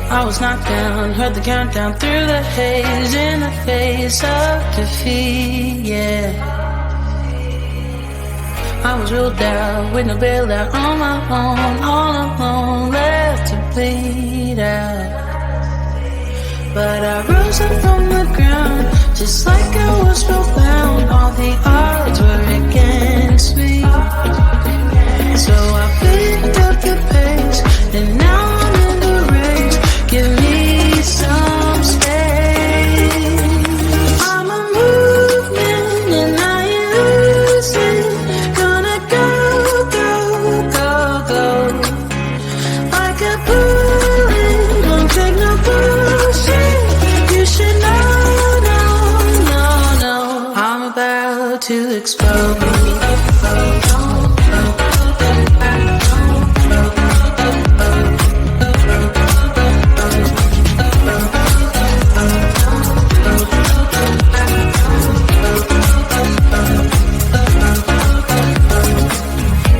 I was knocked down, heard the countdown through the haze, in the face of defeat, yeah. I was ruled out, with no bailout, on my own, all alone, left to bleed out. But I rose up from the ground, just like I was spellbound. All the odds were against me, so I picked up the pace, and now I'm in the race. Give me some space. I'm a movement and I ain't losing. Gonna go, go, go, go. Like a bullet, don't take no bullshit. You should know, no, no, no. I'm about to explode.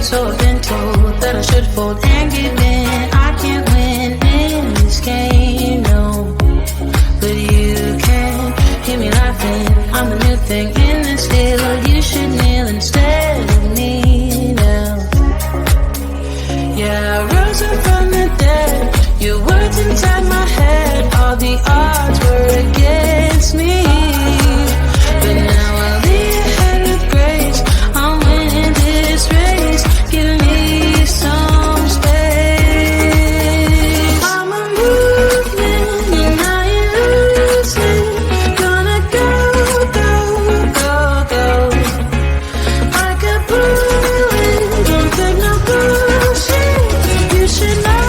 So I've been told that I should fold and give in. I can't win in this game, no. But you can hear me laughing. I'm the new thing in this field. You should kneel instead of me now. Yeah, I rose up from the dead. Your words inside my head. All the odds were against me, but now I'll lead ahead with grace. I'm winning this race. Give me some space. I'm a movement and I ain't losing. Gonna go, go, go, go. Like a bullet, don't take no bullshit. You should know,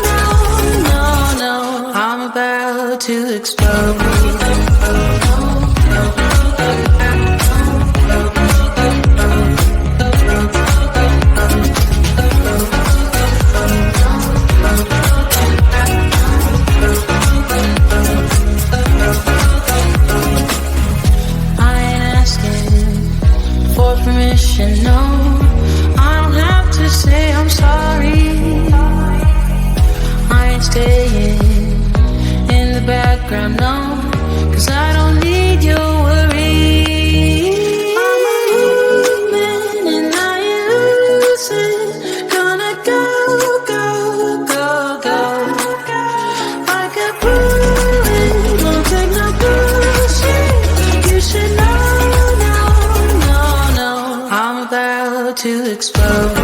no, no, no. I'm about to explode. Permission, no, I don't have to say I'm sorry. I ain't staying in the background, no, 'cause I don't need your worry. I'm a movement and I ain't losing. Gonna go, go, go, go. Like a bullet, don't take no bullshit. You should know. I'm about to explode.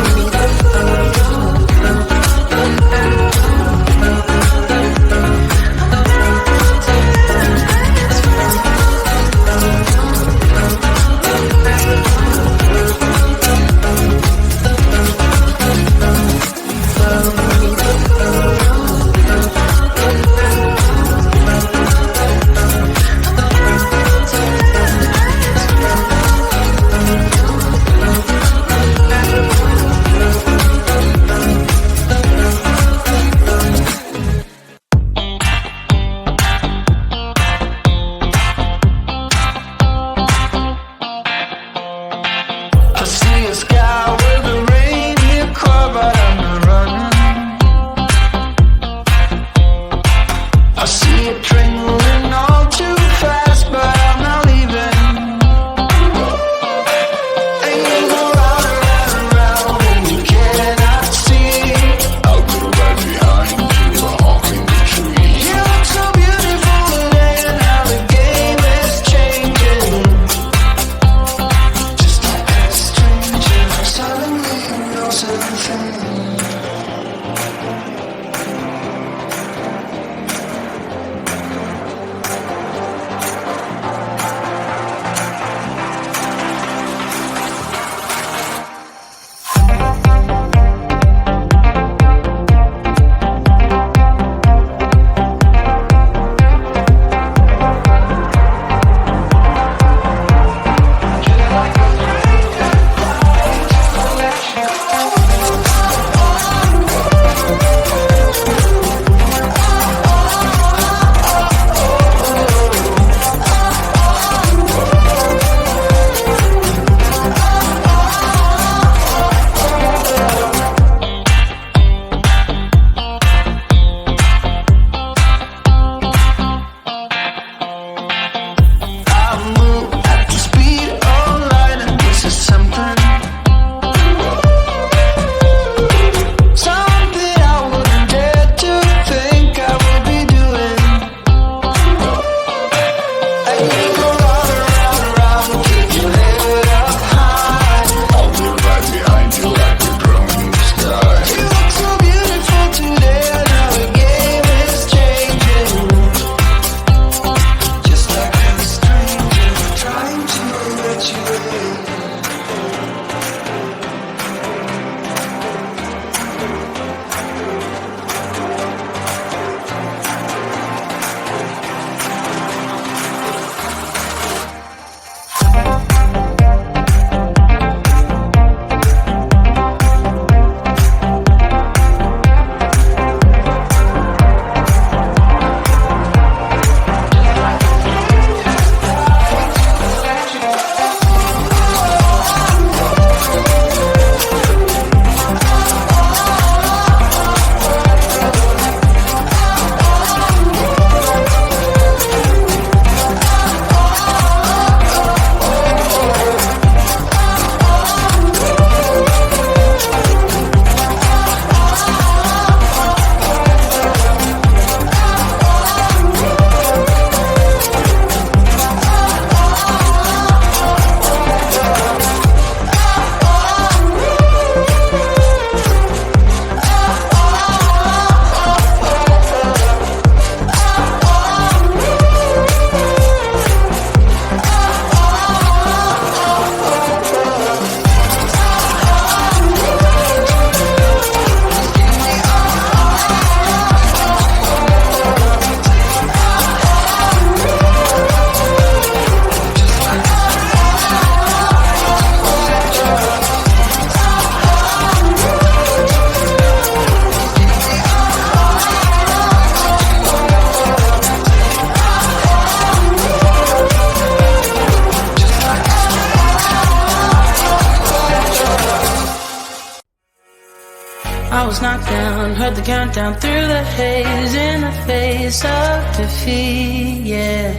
was knocked down, heard the countdown through the haze, in the face of defeat, yeah.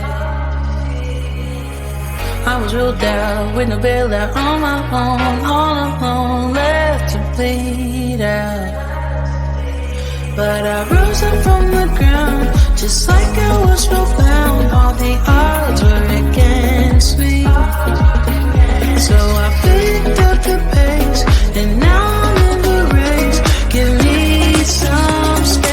I was ruled out with no bailout, on my own, all alone, left to bleed out. But I rose up from the ground, just like I was spellbound. All the odds were against me, so I picked up the pace, and now I'm in the race. Give me some space.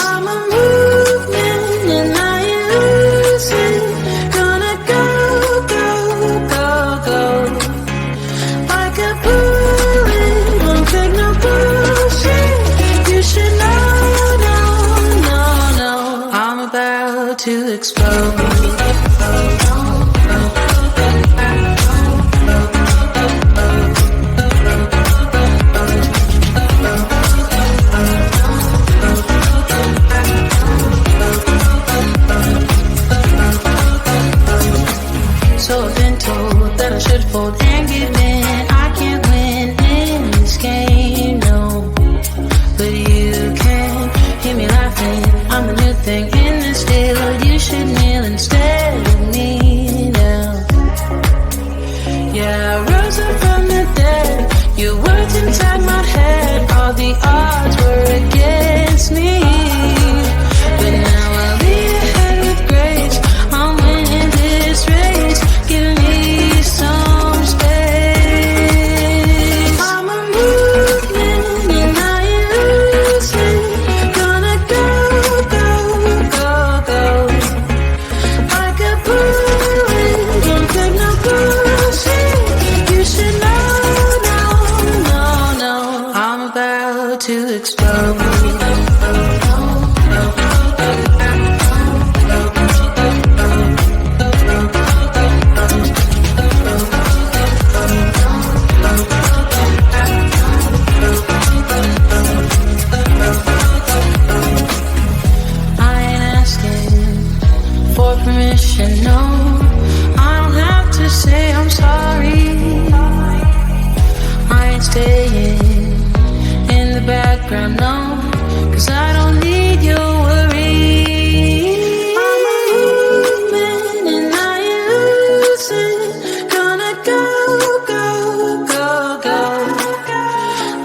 I'm a movement and I ain't losing. Gonna go, go, go, go. Like a bullet, won't take no bullshit. You should know, no, no, no. I'm about to explode. So I've been told that I should fold and give in. I can't win in this game, no. But you can hear me laughing. I'm the new thing in this deal. You should kneel instead of me now. Yeah, I rose up from the dead. Your words inside my head. All the odds were against me, but now I'll lead ahead with grace. I'm winning this race. Give me some space. I'm a movement and I ain't losing. Gonna go, go, go, go. Like a bullet, don't take no bullshit. You should know, no, no, no. I'm about to explode. For permission, no, I don't have to say I'm sorry. I ain't staying in the background, no, 'cause I don't need your worry. I'm a movement and I ain't losing. Gonna go, go, go, go.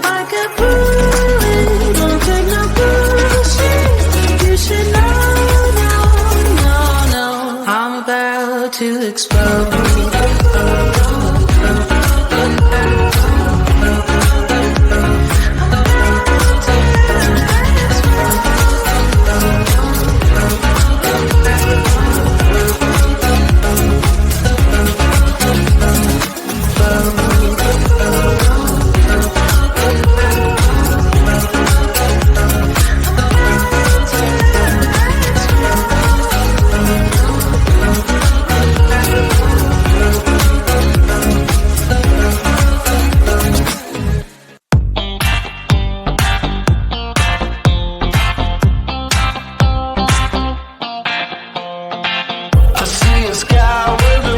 Like a bullet, don't take no bullshit. You should know. I'm about to explode. I see a sky with a